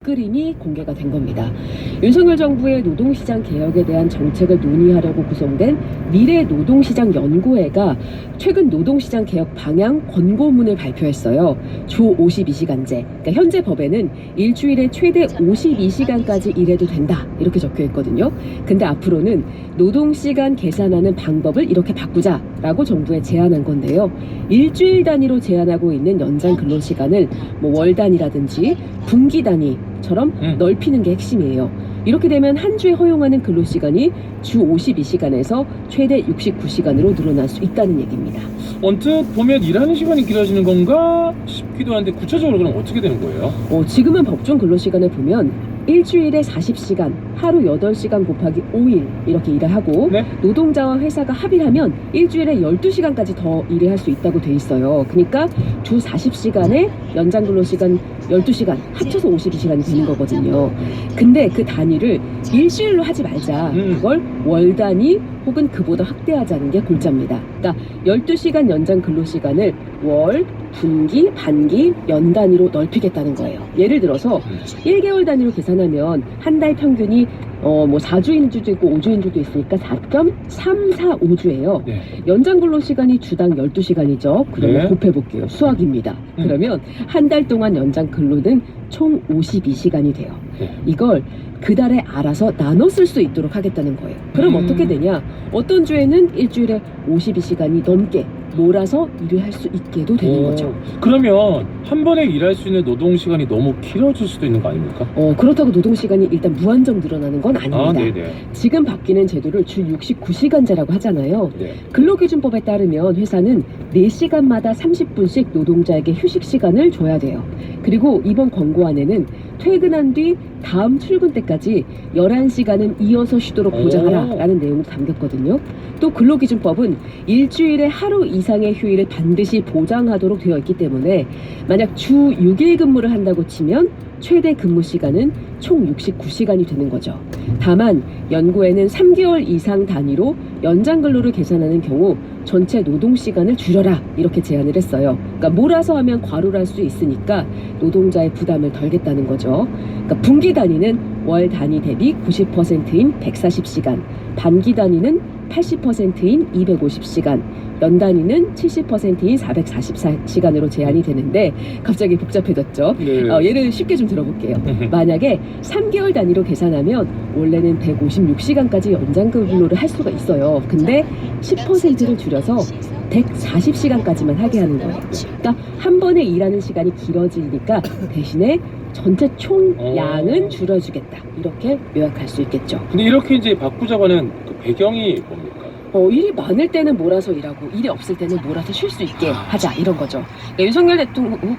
밑그림이 공개가 된 겁니다. 윤석열 정부의 노동시장 개혁에 대한 정책을 논의하려고 구성된 미래노동시장연구회가 최근 노동시장 개혁 방향 권고문을 발표했어요. 주 52시간제. 그러니까 현재 법에는 일주일에 최대 52시간까지 일해도 된다. 이렇게 적혀 있거든요. 근데 앞으로는 노동시간 계산하는 방법을 이렇게 바꾸자라고 정부에 제안한 건데요. 일주일 단위로 제한하고 있는 연장 근로시간을 뭐 월 단위라든지 분기 단위처럼 넓히는 게 핵심이에요. 이렇게 되면 한 주에 허용하는 근로시간이 주 52시간에서 최대 69시간으로 늘어날 수 있다는 얘기입니다. 언뜻 보면 일하는 시간이 길어지는 건가 싶기도 한데 구체적으로 그럼 어떻게 되는 거예요? 지금은 법정 근로시간을 보면 일주일에 40시간, 하루 8시간 곱하기 5일 이렇게 일을 하고 네? 노동자와 회사가 합의를 하면 일주일에 12시간까지 더 일을 할 수 있다고 돼 있어요. 그러니까 주 40시간에 연장 근로시간 12시간 합쳐서 52시간이 되는 거거든요. 근데 그 단위를 일주일로 하지 말자. 그걸 월 단위 혹은 그보다 확대하자는 게 골자입니다. 그러니까 12시간 연장 근로시간을 월, 분기, 반기, 연 단위로 넓히겠다는 거예요. 예를 들어서 1개월 단위로 계산하면 한 달 평균이 뭐 4주인 주도 있고 5주인 주도 있으니까 4.345주예요. 네. 연장 근로 시간이 주당 12시간이죠. 그러면 네. 곱해 볼게요. 수학입니다. 그러면 한 달 동안 연장 근로는 총 52시간이 돼요. 네. 이걸 그 달에 알아서 나눠 쓸 수 있도록 하겠다는 거예요. 그럼 어떻게 되냐? 어떤 주에는 일주일에 52시간이 넘게 몰아서 일을 할 수 있게도 되는 거죠. 그러면 한 번에 일할 수 있는 노동 시간이 너무 길어질 수도 있는 거 아닙니까? 그렇다고 노동시간이 일단 무한정 늘어나는 건 아닙니다. 네네. 지금 바뀌는 제도를 주 69시간제라고 하잖아요. 네. 근로기준법에 따르면 회사는 4시간마다 30분씩 노동자에게 휴식 시간을 줘야 돼요. 그리고 이번 권고안에는 퇴근한 뒤 다음 출근 때까지 11시간은 이어서 쉬도록 보장하라라는 내용도 담겼거든요. 또 근로기준법은 일주일에 하루 이상의 휴일을 반드시 보장하도록 되어 있기 때문에 만약 주 6일 근무를 한다고 치면 최대 근무 시간은 총 69시간이 되는 거죠. 다만 연구에는 3개월 이상 단위로 연장 근로를 계산하는 경우 전체 노동 시간을 줄여라 이렇게 제안을 했어요. 그러니까 몰아서 하면 과로를 할 수 있으니까 노동자의 부담을 덜겠다는 거죠. 그러니까 분기 단위는 월 단위 대비 90%인 140시간, 반기 단위는 80%인 250시간, 연 단위는 70%인 444시간으로 제한이 되는데 갑자기 복잡해졌죠. 네. 예를 쉽게 좀 들어볼게요. 만약에 3개월 단위로 계산하면 원래는 156시간까지 연장 근로를 할 수가 있어요. 근데 10%를 줄여서 140시간까지만 하게 하는 거예요. 그러니까 한 번에 일하는 시간이 길어지니까 대신에 전체 총 양은 줄여주겠다. 이렇게 요약할 수 있겠죠. 근데 이렇게 이제 바꾸자고 하는 그 배경이 뭡니까? 일이 많을 때는 몰아서 일하고 일이 없을 때는 몰아서 쉴 수 있게 하자 이런 거죠. 그러니까 윤석열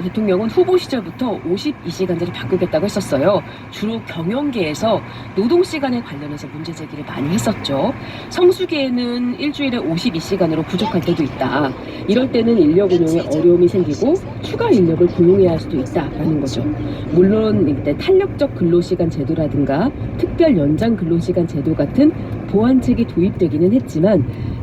대통령은 후보 시절부터 52시간제를 바꾸겠다고 했었어요. 주로 경영계에서 노동시간에 관련해서 문제 제기를 많이 했었죠. 성수기에는 일주일에 52시간으로 부족할 때도 있다. 이럴 때는 인력 운용에 어려움이 생기고 추가 인력을 고용해야 할 수도 있다라는 거죠. 물론 이때 탄력적 근로시간 제도라든가 특별 연장 근로시간 제도 같은 보완책이 도입되기는 했지만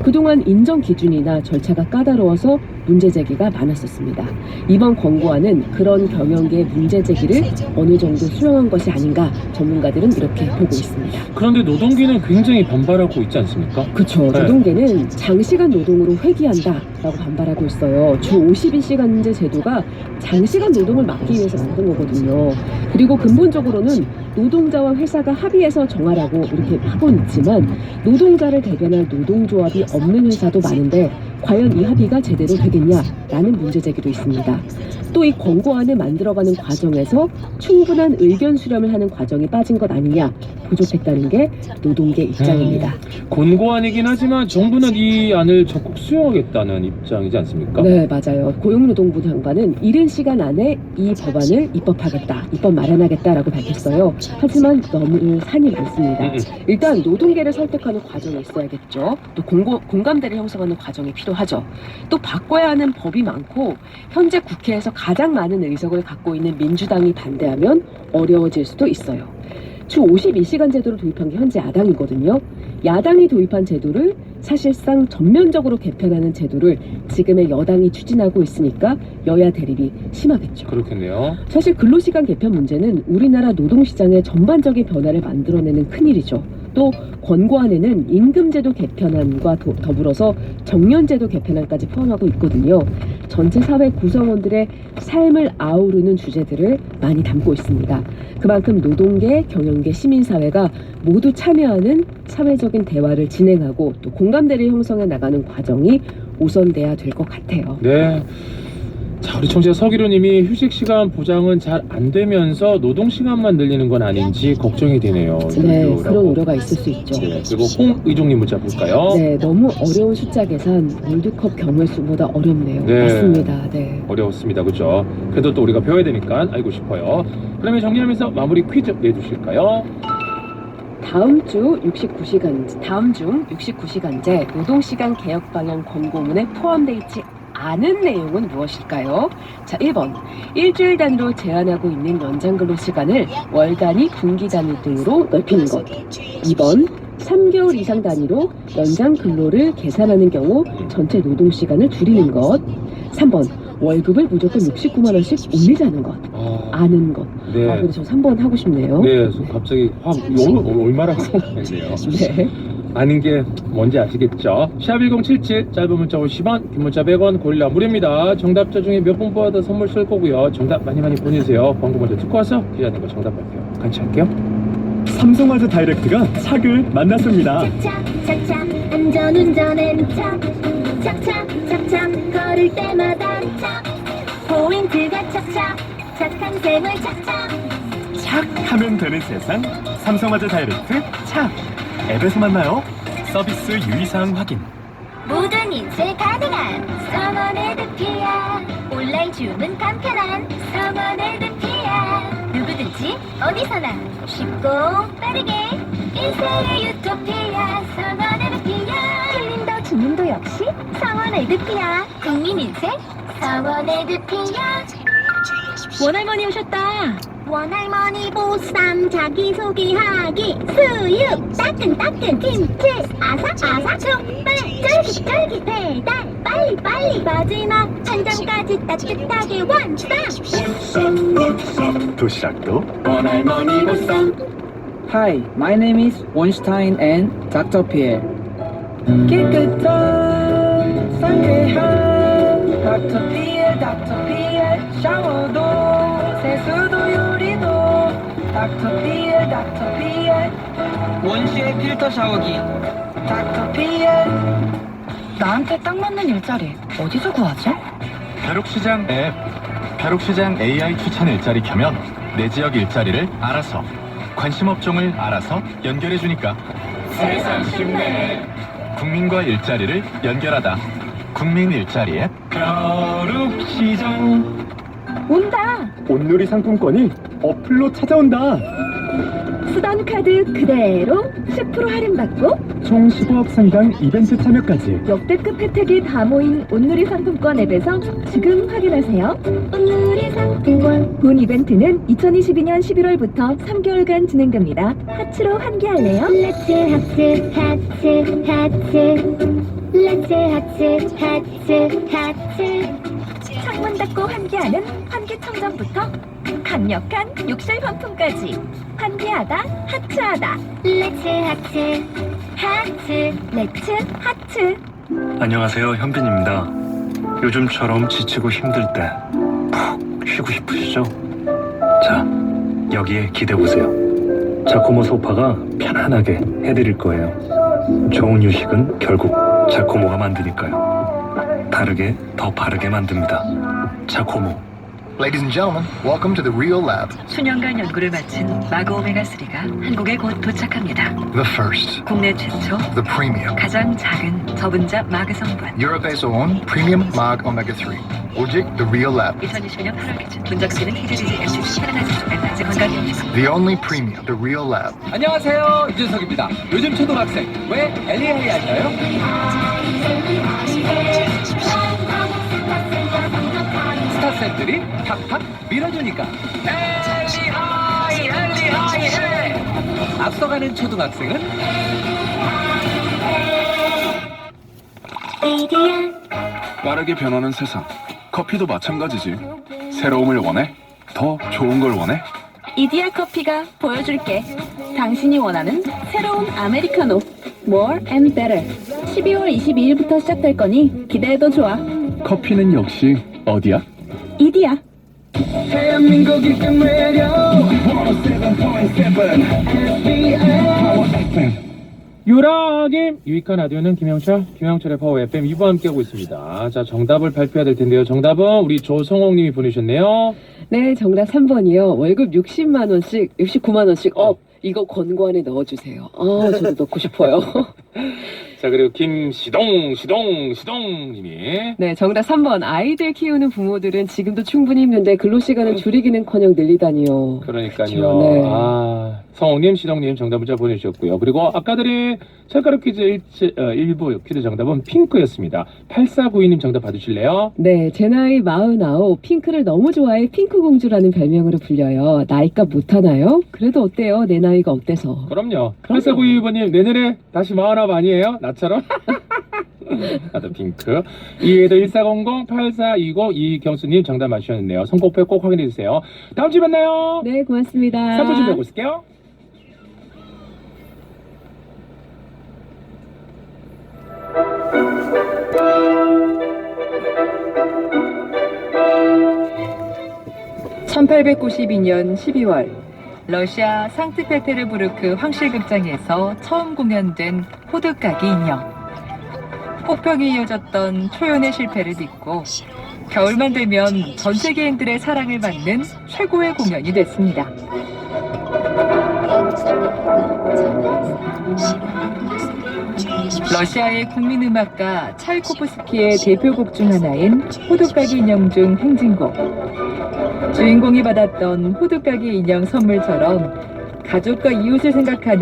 그동안 인정 기준이나 절차가 까다로워서 문제 제기가 많았었습니다. 이번 권고안은 그런 경영계의 문제 제기를 어느 정도 수용한 것이 아닌가 전문가들은 이렇게 보고 있습니다. 그런데 노동계는 굉장히 반발하고 있지 않습니까? 그렇죠. 네. 노동계는 장시간 노동으로 회귀한다라고 반발하고 있어요. 주 52시간제 제도가 장시간 노동을 막기 위해서 만든 거거든요. 그리고 근본적으로는 노동자와 회사가 합의해서 정하라고 이렇게 하고 있지만 노동자를 대변할 노동조합이 없는 회사도 많은데 과연 이 합의가 제대로 되겠냐라는 문제 제기도 있습니다. 또 이 권고안을 만들어가는 과정에서 충분한 의견 수렴을 하는 과정이 빠진 것 아니냐 부족했다는 게 노동계 입장입니다. 권고안이긴 하지만 정부는 이 안을 적극 수용하겠다는 입장이지 않습니까? 네, 맞아요. 고용노동부 장관은 이른 시간 안에 이 법안을 입법하겠다, 입법 마련하겠다라고 밝혔어요. 하지만 너무 산이 많습니다. 일단 노동계를 설득하는 과정이 있어야겠죠. 또 공감대를 형성하는 과정이 필요하죠. 또 바꿔야 하는 법이 많고 현재 국회에서 가장 많은 의석을 갖고 있는 민주당이 반대하면 어려워질 수도 있어요. 주 52시간 제도를 도입한 게 현재 야당이거든요. 야당이 도입한 제도를 사실상 전면적으로 개편하는 제도를 지금의 여당이 추진하고 있으니까 여야 대립이 심하겠죠. 그렇겠네요. 사실 근로시간 개편 문제는 우리나라 노동시장의 전반적인 변화를 만들어내는 큰일이죠. 또 권고안에는 임금제도 개편안과 더불어서 정년제도 개편안까지 포함하고 있거든요. 전체 사회 구성원들의 삶을 아우르는 주제들을 많이 담고 있습니다. 그만큼 노동계, 경영계, 시민사회가 모두 참여하는 사회적인 대화를 진행하고 또 공감대를 형성해 나가는 과정이 우선돼야 될 것 같아요. 네. 자, 우리 청취자 서기로님이 휴식시간 보장은 잘 안 되면서 노동시간만 늘리는 건 아닌지 걱정이 되네요. 네, 라고. 그런 우려가 있을 수 있죠. 네, 그리고 홍의종님 문자 볼까요? 네, 너무 어려운 숫자 계산 월드컵 경우의 수보다 어렵네요. 네. 맞습니다. 네. 어려웠습니다. 그죠? 그래도 또 우리가 배워야 되니까 알고 싶어요. 그러면 정리하면서 마무리 퀴즈 내주실까요? 다음 주 69시간제 노동시간 개혁 방향 권고문에 포함되어 있지 않은 내용은 무엇일까요? 자, 1번. 일주일 단위로 제한하고 있는 연장 근로 시간을 월 단위, 분기 단위 등으로 넓히는 것. 2번. 3개월 이상 단위로 연장 근로를 계산하는 경우 전체 노동 시간을 줄이는 것. 3번. 월급을 무조건 69만 원씩 올리자는 것. 아는 것. 네. 근데 저 3번 하고 싶네요. 네, 갑자기 확 얼마라고 했네요. 네. 아는 게 뭔지 아시겠죠? 샵1077 짧은 문자 50원, 긴 문자 100원, 고릴라 무료입니다. 정답자 중에 몇 분 뽑아서 선물 쏠 거고요. 정답 많이 보내주세요. 광고 먼저 듣고 와서 기자님과 정답 발표 같이 할게요. 삼성화재 다이렉트가 착을 만났습니다. 착착 안전운전엔 착착 걸을 때마다 착 포인트가 착착 착한 생활 착착 착 하면 되는 세상 삼성화재 다이렉트 착. 앱에서 만나요. 서비스 유의사항 확인. 모든 인쇄 가능한 서머네드피아 온라인 주문 간편한 서머네드피아 누구든지 어디서나 쉽고 빠르게 인쇄의 유토피아 서머네드피아 틀림도 주문도 역시 서머네드피아 국민인쇄 서머네드피아 원할머니 오셨다. 원할머니 보쌈 자기소개하기 수육 따끈따끈 김치 아삭아삭 족발 쫄깃쫄깃 배달 빨리 마지막 한 잔까지 따뜻하게 완성 도시락도 원할머니 보쌈. Hi, my name is Weinstein and Dr. Pierre. 깨끗한 상쾌한 Dr. Pierre 샤워도 세수도 요리도 Dr. Pierre 원시의 필터 샤워기 Dr. Pierre. 나한테 딱 맞는 일자리 어디서 구하지? 벼룩시장 앱. 벼룩시장 AI 추천 일자리 켜면 내 지역 일자리를 알아서 관심 업종을 알아서 연결해 주니까 세상 쉽네. 국민과 일자리를 연결하다. 국민 일자리 앱. 벼룩시장. 온다. 온누리 상품권이 어플로 찾아온다. 쓰던 카드 그대로 10% 할인받고 총 15억 상당 이벤트 참여까지. 역대급 혜택이 다 모인 온누리 상품권 앱에서 지금 확인하세요. 온누리 상품권 본 이벤트는 2022년 11월부터 3개월간 진행됩니다. 하츠로 환기할래요? 렛츠 하츠 창문 닫고 환기하는 환기청정부터 강력한 욕실 환풍까지 환기하다 하츠하다 렛츠 하츠 안녕하세요, 현빈입니다. 요즘처럼 지치고 힘들 때 푹 쉬고 싶으시죠? 자, 여기에 기대보세요. 자코모 소파가 편안하게 해드릴 거예요. 좋은 휴식은 결국 자코모가 만드니까요. 다르게 더 바르게 만듭니다. 자코모. Ladies and gentlemen, welcome to the Real Lab, 수년간 연구를 마친 마그 오메가3가 한국에 곧 도착합니다. the first, 국내 최초 the premium, 가장 작은 저분자 마그 성분. Europe's own premium MAG Omega-3, 오직 the Real Lab, 2020년 8월 기준 분자크기는 KDDG MCC 헤르나이즈 엠파이즈 건강입니다. the only premium, the Real Lab. 안녕하세요, 이준석입니다. 요즘 초등학생 왜 엘리에이 할까요? 스타쌤들이 팍팍 밀어주니까 엘리하이 앞서가는 초등학생은 이디야. 빠르게 변하는 세상. 커피도 마찬가지지. 새로움을 원해? 더 좋은 걸 원해? 이디야 커피가 보여줄게. 당신이 원하는 새로운 아메리카노. More and better. 12월 22일부터 시작될 거니 기대해도 좋아. 커피는 역시 어디야? 이디야. 대한민국 1등 매력 107.7 SBI 유라김 유익한 라디오는 김영철의 파워 FM 2부 함께하고 있습니다. 자, 정답을 발표해야 될 텐데요. 정답은 우리 조성옥님이 보내주셨네요. 네, 정답 3번이요. 월급 60만 원씩, 69만 원씩 업. 이거 권고안에 넣어주세요. 저도 넣고 싶어요. 자, 그리고 김시동님이 네, 정답 3번. 아이들 키우는 부모들은 지금도 충분히 힘든데 근로시간을 줄이기는커녕 늘리다니요. 그러니까요. 네. 성옥님, 시동님 정답 문자 보내주셨고요. 그리고 아까 드린 찰가루 퀴즈 일부 퀴즈 정답은 핑크였습니다. 8492님 정답 받으실래요? 네, 제 나이 49, 핑크를 너무 좋아해 핑크공주라는 별명으로 불려요. 나이값 못하나요? 그래도 어때요? 내 나이가 어때서? 그럼요. 8492번님 내년에 다시 49 아니에요? 나처럼? 나도 핑크. 이외에도 1400, 8420, 이경수님 정답 맞추셨네요. 선곡표 꼭 확인해주세요. 다음 주에 만나요. 네, 고맙습니다. 3부 준비하고 있을게요. (1892년 12월) 러시아 상트페테르부르크 황실극장에서 처음 공연된 호두까기 인형. 폭풍이 이어졌던 초연의 실패를 딛고 겨울만 되면 전 세계인들의 사랑을 받는 최고의 공연이 됐습니다. 러시아의 국민음악가 차이코프스키의 대표곡 중 하나인 호두까기 인형 중 행진곡. 주인공이 받았던 호두까기 인형 선물처럼 가족과 이웃을 생각하는